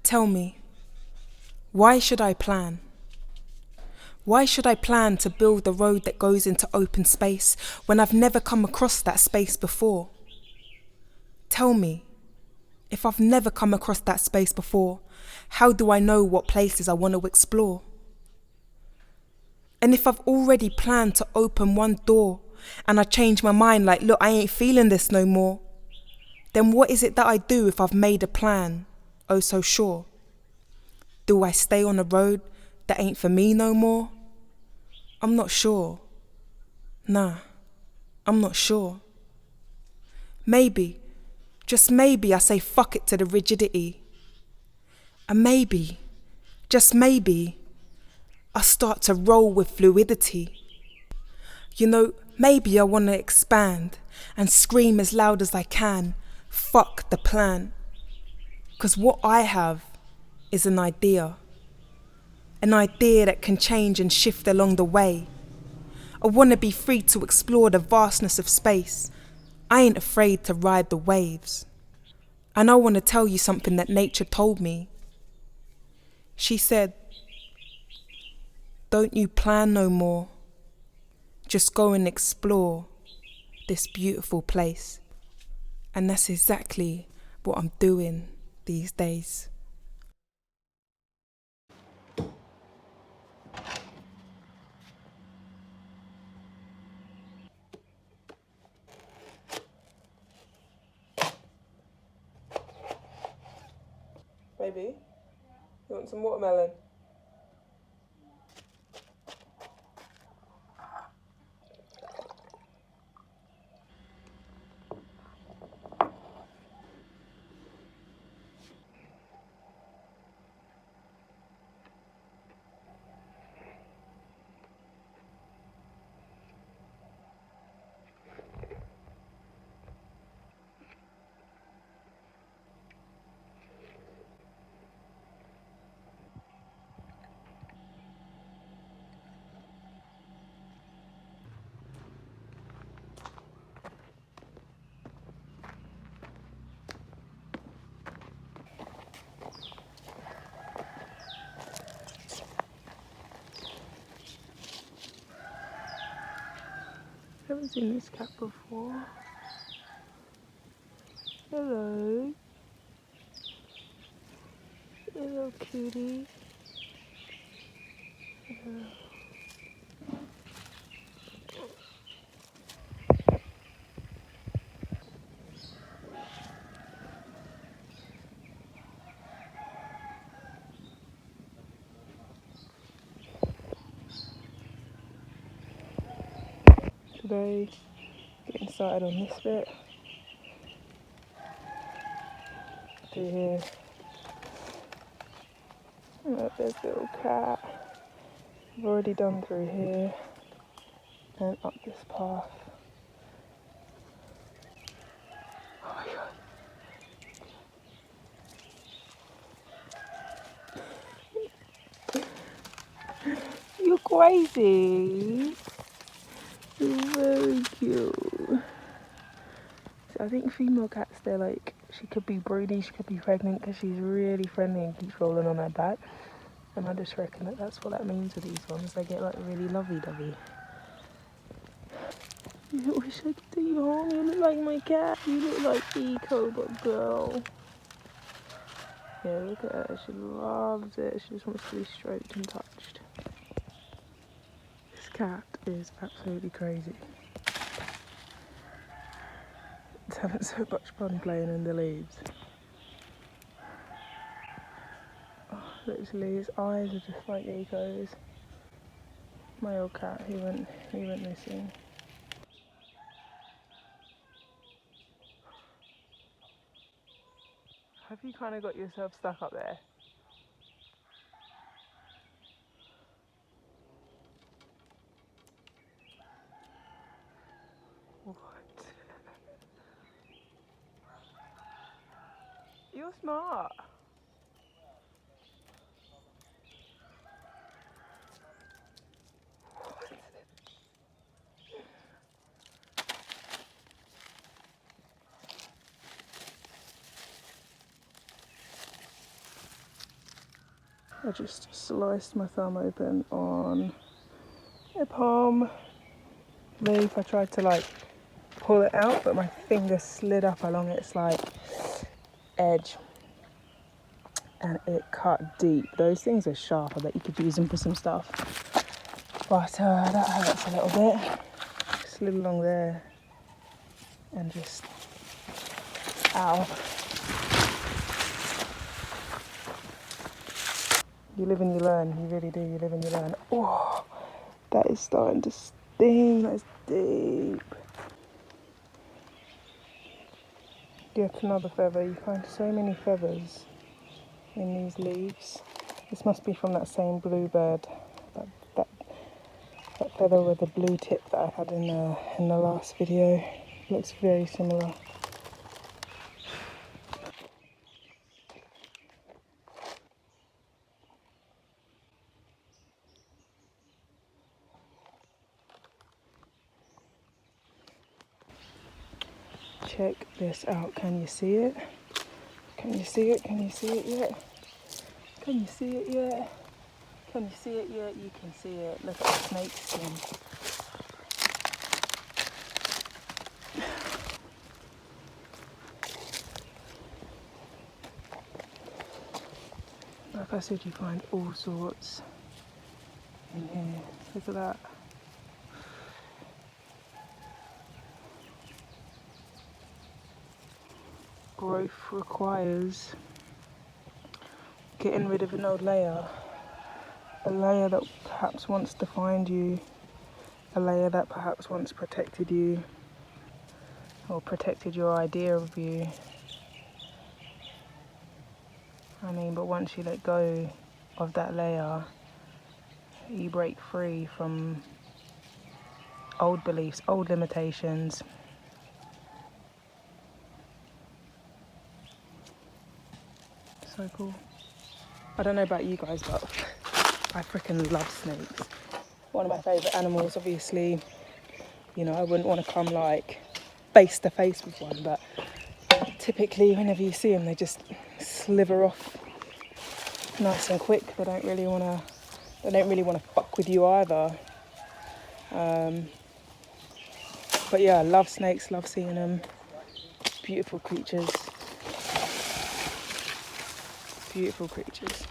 Tell me, why should I plan? Why should I plan to build the road that goes into open space when I've never come across that space before? Tell me, if I've never come across that space before, how do I know what places I want to explore? And if I've already planned to open one door and I change my mind like, look, I ain't feeling this no more, then what is it that I do if I've made a plan, oh so sure? Do I stay on a road that ain't for me no more? I'm not sure. Nah, I'm not sure. Maybe, just maybe I say fuck it to the rigidity. And maybe, just maybe, I start to roll with fluidity. You know, maybe I want to expand and scream as loud as I can, fuck the plan. 'Cause what I have is an idea that can change and shift along the way. I want to be free to explore the vastness of space. I ain't afraid to ride the waves. And I want to tell you something that nature told me. She said, don't you plan no more. Just go and explore this beautiful place. And that's exactly what I'm doing these days. Baby, you want some watermelon? Haven't seen this cat before. Hello. Hello, cutie. Hello. Today, getting started on this bit. Through here. Look, there's a little cat. I've already done through here and up this path. Oh my god. You're crazy. You're very cute. So I think female cats, they're like, she could be broody, she could be pregnant because she's really friendly and keeps rolling on her back. And I just reckon that that's what that means with these ones. They get like really lovey-dovey. I wish I could take you home. You look like my cat. You look like Eco, but girl. Yeah, look at her. She loves it. She just wants to be stroked and touched. This cat is absolutely crazy. It's having so much fun playing in the leaves. Oh, literally, his eyes are just like Eco's. My old cat, he went missing. Have you kind of got yourself stuck up there? What? You're smart. I just sliced my thumb open on a palm leaf. I tried to like pull it out, but my finger slid up along its like edge and it cut deep. Those things are sharp. I bet you could use them for some stuff. But that hurts a little bit. Slid along there and just, ow. You live and you learn. You really do. You live and you learn. Oh, that is starting to sting. That is deep. Yet another feather. You find so many feathers in these leaves. This must be from that same bluebird. That feather with the blue tip that I had in the last video. Looks very similar. Check this out. Can you see it? Can you see it? Can you see it yet? Can you see it yet? Can you see it yet? You can see it. Look at the snake skin. Like I said, you find all sorts in here. Look at that. Growth requires getting rid of an old layer. A layer that perhaps once defined you. A layer that perhaps once protected you. Or protected your idea of you. I mean, but once you let go of that layer, you break free from old beliefs, old limitations. So cool. I don't know about you guys, but I freaking love snakes. One of my favourite animals, obviously. You know, I wouldn't want to come like face to face with one, but typically whenever you see them, they just slither off nice and quick. They don't really want to fuck with you either. But yeah, I love snakes, love seeing them. Beautiful creatures. Beautiful creatures.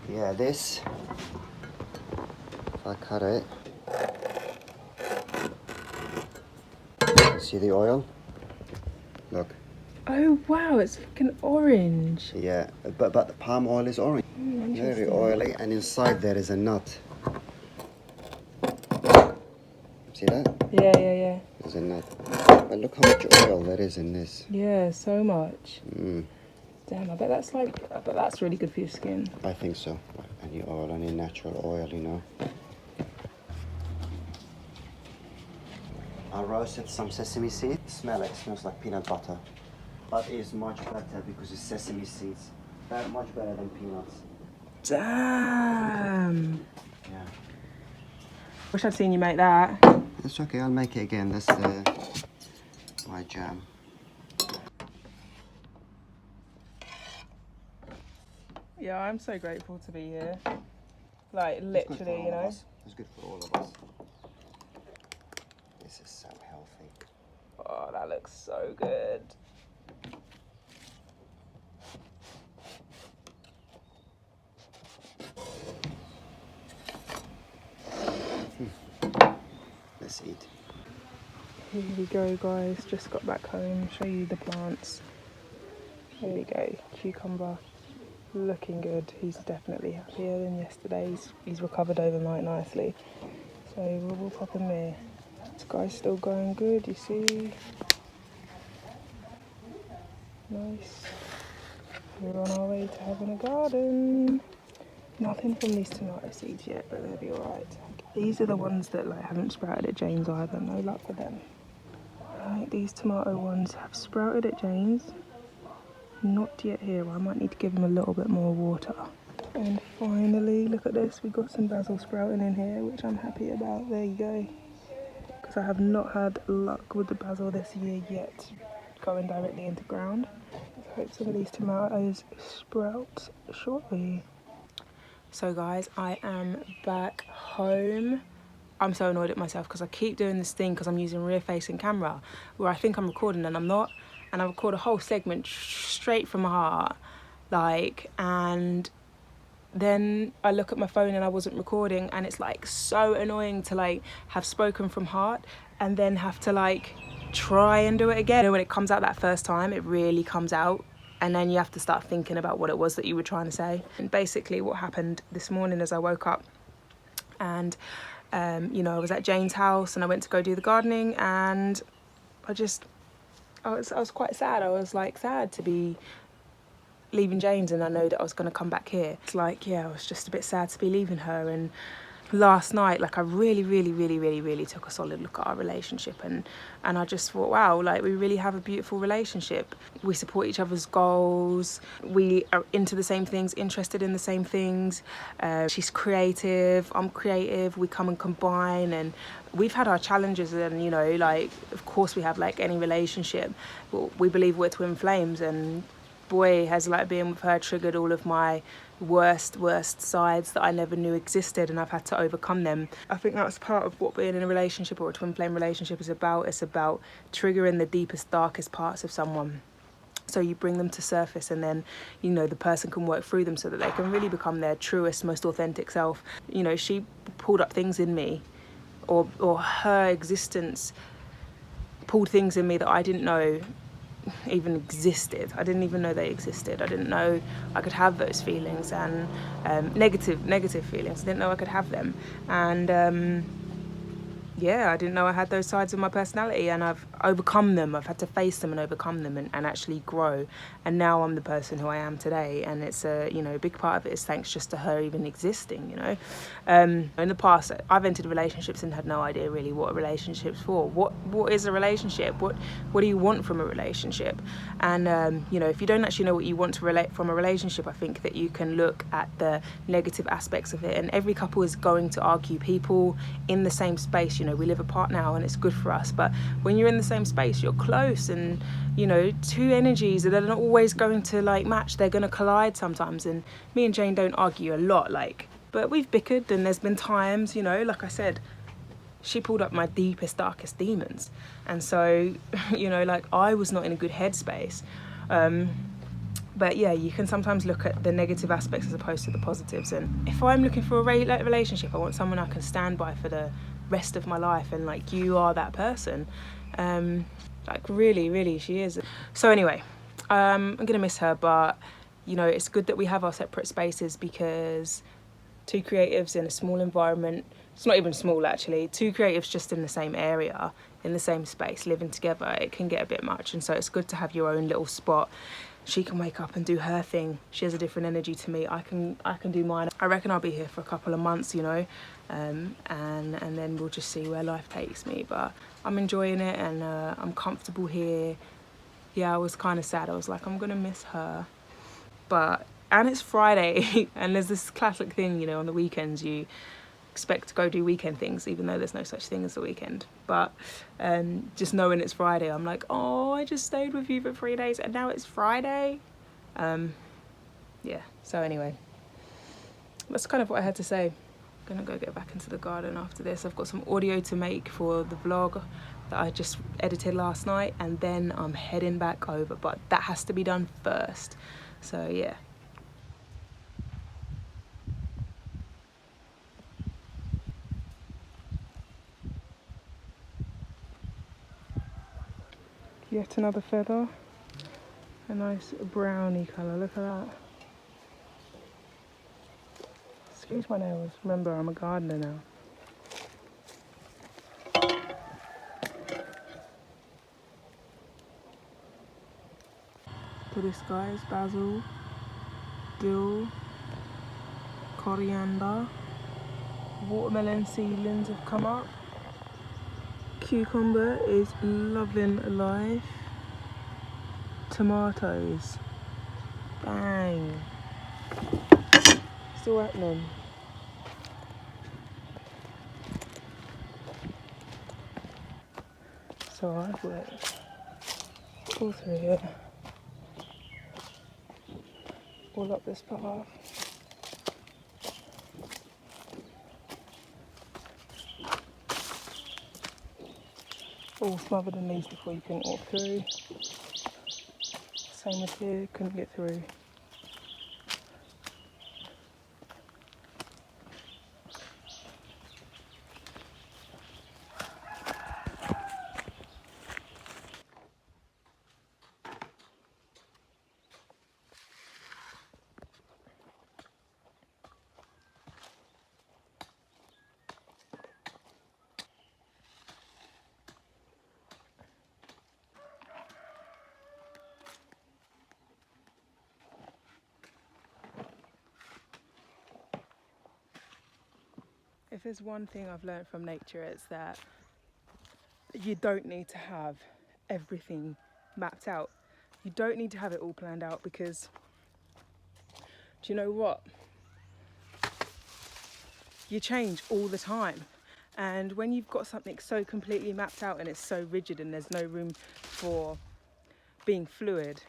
Yeah, this, if I cut it, see the oil? Look. Oh wow, it's fucking orange. Yeah, but the palm oil is orange. Very oily, and inside there is a nut. See that? Yeah. There's a nut. But look how much oil there is in this. Yeah, so much. Mm. Damn, I bet that's really good for your skin. I think so. Any oil, any natural oil, you know. I roasted some sesame seeds. Smell it. Smells like peanut butter. But it's much better because it's sesame seeds. They're much better than peanuts. Damn. Yeah. Wish I'd seen you make that. That's okay. I'll make it again. That's my jam. Yeah, I'm so grateful to be here. Like, literally, you know. It's good for all of us. This is so healthy. Oh, that looks so good. Let's eat. Here we go, guys. Just got back home. Show you the plants. There we go. Cucumber. Looking good. He's definitely happier than yesterday. He's recovered overnight nicely. So we'll pop him there. This guy's still going good, you see. Nice. We're on our way to having a garden. Nothing from these tomato seeds yet, but they'll be alright. These are the ones that like haven't sprouted at Jane's either. No luck with them. Right, these tomato ones have sprouted at Jane's. Not yet here. I might need to give them a little bit more water. And finally, look at this. We got some basil sprouting in here, which I'm happy about. There you go. Because I have not had luck with the basil this year yet, going directly into ground. I hope some of these tomatoes sprout shortly. So guys, I am back home. I'm so annoyed at myself because I keep doing this thing because I'm using rear facing camera where I think I'm recording and I'm not, and I record a whole segment straight from my heart, like, and then I look at my phone and I wasn't recording, and it's like so annoying to like have spoken from heart and then have to like try and do it again. You know, when it comes out that first time, it really comes out, and then you have to start thinking about what it was that you were trying to say. And basically what happened this morning as I woke up, and you know, I was at Jane's house and I went to go do the gardening, and I was quite sad. I was like sad to be leaving Jane's, and I know that I was going to come back here. It's like, yeah, I was just a bit sad to be leaving her. And last night, like, I really took a solid look at our relationship, and I just thought, wow, like, we really have a beautiful relationship. We support each other's goals, we are into the same things, interested in the same things. She's creative, I'm creative, we come and combine, and we've had our challenges, and you know, like, of course we have, like any relationship. We believe we're twin flames, and boy, has like being with her triggered all of my worst sides that I never knew existed, and I've had to overcome them. I think that's part of what being in a relationship or a twin flame relationship is about. It's about triggering the deepest, darkest parts of someone, so you bring them to surface, and then, you know, the person can work through them so that they can really become their truest, most authentic self. You know, she pulled up things in me, or her existence pulled things in me that I didn't know even existed. I didn't even know they existed. I didn't know I could have those feelings, and negative feelings. I didn't know I could have them, and yeah, I didn't know I had those sides of my personality, and I've overcome them. I've had to face them and overcome them, and actually grow. And now I'm the person who I am today, and it's a, you know, a big part of it is thanks just to her even existing, you know. In the past, I've entered relationships and had no idea really what a relationship's for. What is a relationship? What do you want from a relationship? And you know, if you don't actually know what you want to relate from a relationship, I think that you can look at the negative aspects of it. And every couple is going to argue. People in the same space, you know, we live apart now and it's good for us, but when you're in the same space, you're close, and you know, two energies that are not always going to like match, they're going to collide sometimes. And me and Jane don't argue a lot, like, but we've bickered, and there's been times, you know, like I said, she pulled up my deepest, darkest demons, and so you know, like, I was not in a good headspace. But yeah, you can sometimes look at the negative aspects as opposed to the positives. And if I'm looking for a relationship, I want someone I can stand by for the rest of my life, and like, you are that person. Like, really she is. So anyway, I'm gonna miss her, but you know, it's good that we have our separate spaces, because two creatives in a small environment, it's not even small actually, two creatives just in the same area, in the same space, living together, it can get a bit much. And so it's good to have your own little spot. She can wake up and do her thing. She has a different energy to me. I can do mine. I reckon I'll be here for a couple of months, you know, and then we'll just see where life takes me. But I'm enjoying it, and I'm comfortable here. Yeah, I was kind of sad. I was like, I'm gonna miss her. And it's Friday, and there's this classic thing, you know, on the weekends you expect to go do weekend things, even though there's no such thing as a weekend. But just knowing it's Friday, I'm like, oh, I just stayed with you for 3 days and now it's Friday. Yeah, so anyway, that's kind of what I had to say. I'm gonna go get back into the garden after this. I've got some audio to make for the vlog that I just edited last night, and then I'm heading back over, but that has to be done first. So yeah. Yet another feather, a nice browny colour, look at that. Excuse my nails, remember I'm a gardener now. To this, guys, basil, dill, coriander, watermelon seedlings have come up. Cucumber is loving life. Tomatoes, bang, still happening. So I've worked all through here, all up this path. all smothered in leaves before you can walk through. Same with here, couldn't get through. If there's one thing I've learned from nature, it's that you don't need to have everything mapped out. You don't need to have it all planned out, because do you know what? You change all the time. And when you've got something so completely mapped out and it's so rigid and there's no room for being fluid,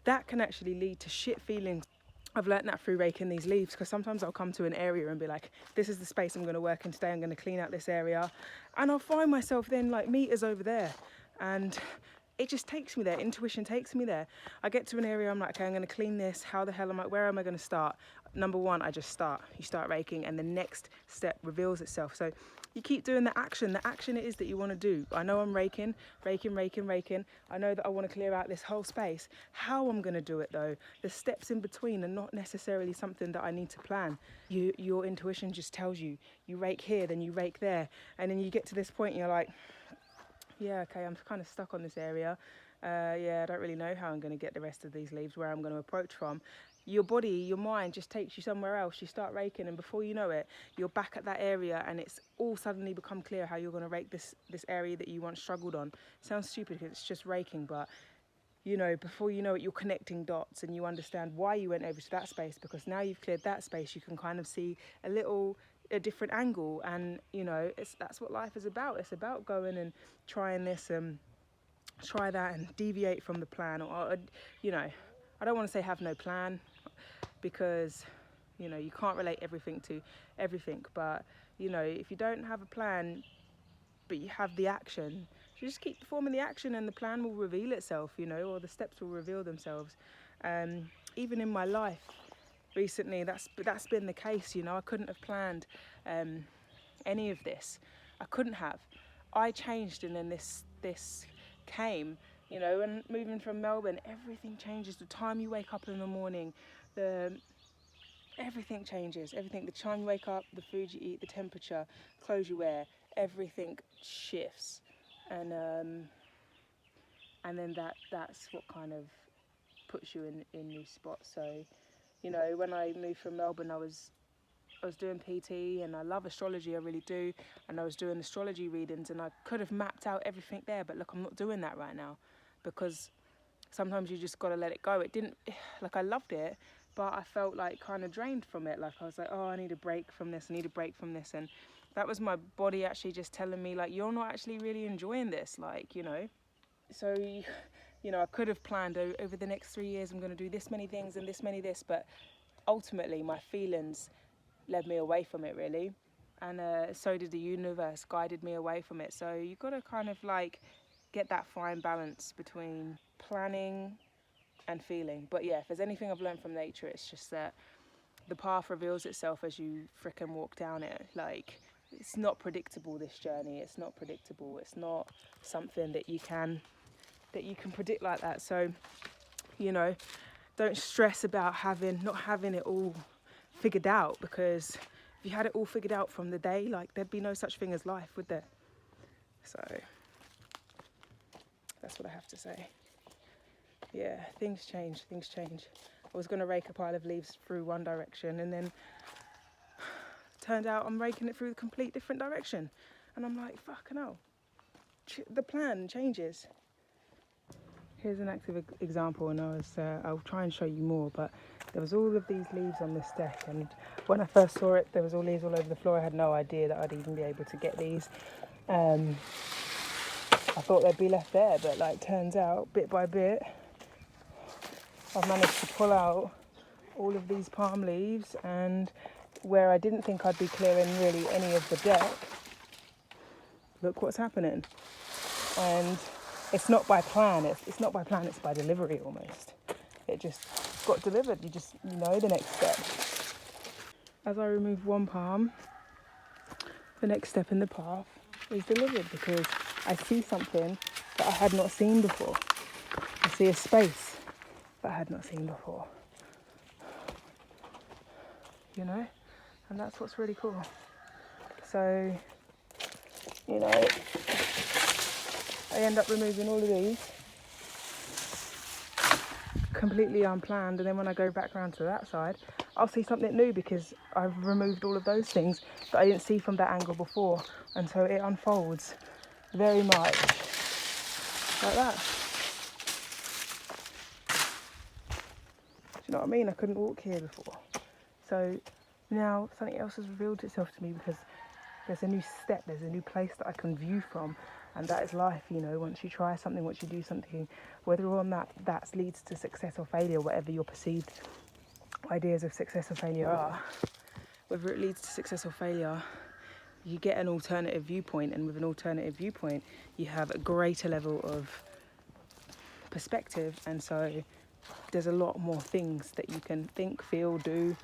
that can actually lead to shit feelings. I've learnt that through raking these leaves, because sometimes I'll come to an area and be like, this is the space I'm going to work in today, I'm going to clean out this area, and I'll find myself then like meters over there, and it just takes me there. Intuition takes me there. I get to an area, I'm like, okay, I'm going to clean this. How the hell where am I going to start? Number one, I just start. You start raking, and the next step reveals itself. So you keep doing the action. The action it is that you want to do. I know I'm raking. I know that I want to clear out this whole space. How I'm going to do it though, the steps in between are not necessarily something that I need to plan. Your intuition just tells you. You rake here, then you rake there, and then you get to this point and you're like, yeah, okay, I'm kind of stuck on this area. Yeah, I don't really know how I'm going to get the rest of these leaves, where I'm going to approach from. Your body, your mind just takes you somewhere else. You start raking, and before you know it, you're back at that area, and it's all suddenly become clear how you're going to rake this area that you once struggled on. Sounds stupid because it's just raking, but you know, before you know it, you're connecting dots, and you understand why you went over to that space, because now you've cleared that space, you can kind of see a different angle. And you know, that's what life is about. It's about going and trying this try that and deviate from the plan, or you know, I don't want to say have no plan, because you know, you can't relate everything to everything, but you know, if you don't have a plan but you have the action, you just keep performing the action and the plan will reveal itself, you know, or the steps will reveal themselves. Even in my life recently, that's been the case. You know, I couldn't have planned any of this. I couldn't have. I changed, and then this came. You know, and moving from Melbourne, everything changes. The time you wake up in the morning, everything changes. Everything. The time you wake up, the food you eat, the temperature, clothes you wear, everything shifts. And then that's what kind of puts you in new spots. So, you know, when I moved from Melbourne, I was doing PT, and I love astrology, I really do, and I was doing astrology readings, and I could have mapped out everything there, but look, I'm not doing that right now, because sometimes you just got to let it go. It didn't, like, I loved it, but I felt like kind of drained from it. Like I was like, oh, I need a break from this, and that was my body actually just telling me, like, you're not actually really enjoying this, like, you know. So you know, I could have planned over the next 3 years, I'm going to do this many things and this many this, but ultimately my feelings led me away from it, really. And so did the universe, guided me away from it. So you've got to kind of like get that fine balance between planning and feeling. But yeah, if there's anything I've learned from nature, it's just that the path reveals itself as you frickin' walk down it. Like, it's not predictable, this journey. It's not predictable. It's not something that you can predict like that. So, you know, don't stress about not having it all figured out, because if you had it all figured out from the day, like, there'd be no such thing as life, would there? So that's what I have to say. Yeah, things change. I was going to rake a pile of leaves through one direction, and then turned out I'm raking it through a complete different direction, and I'm like, fucking hell, the plan changes. Here's an active example, and I'll try and show you more, but there was all of these leaves on this deck, and when I first saw it, there was all leaves all over the floor. I had no idea that I'd even be able to get these. I thought they'd be left there, but like, turns out, bit by bit, I've managed to pull out all of these palm leaves, and where I didn't think I'd be clearing really any of the deck, look what's happening. And it's not by plan, it's not by plan, it's by delivery almost. It just got delivered, you know the next step. As I remove one palm, the next step in the path is delivered, because I see something that I had not seen before. I see a space that I had not seen before. You know? And that's what's really cool. So, you know, I end up removing all of these completely unplanned, and then when I go back around to that side, I'll see something new because I've removed all of those things that I didn't see from that angle before. And so it unfolds very much like that. Do you know what I mean? I couldn't walk here before. So now something else has revealed itself to me, because there's a new step, there's a new place that I can view from, and that is life. You know, once you try something, once you do something, whether or not that leads to success or failure, whatever your perceived ideas of success or failure are, whether it leads to success or failure, you get an alternative viewpoint, and with an alternative viewpoint you have a greater level of perspective, and so there's a lot more things that you can think, feel, do,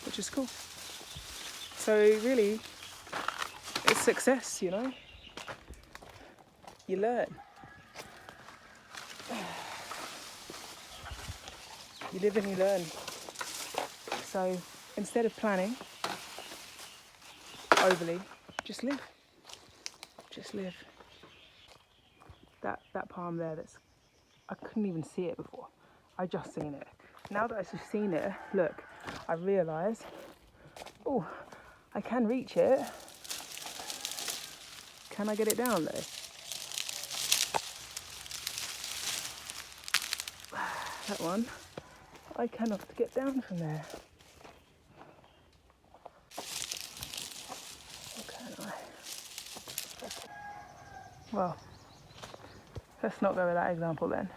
which is cool. So really, it's success, you know? You learn. You live and you learn. So instead of planning overly, just live. Just live. That palm there, I couldn't even see it before. I just seen it. Now that I've seen it, look, I realise, oh, I can reach it. Can I get it down though? That one, I cannot get down from there. Or can I? Well, let's not go with that example then.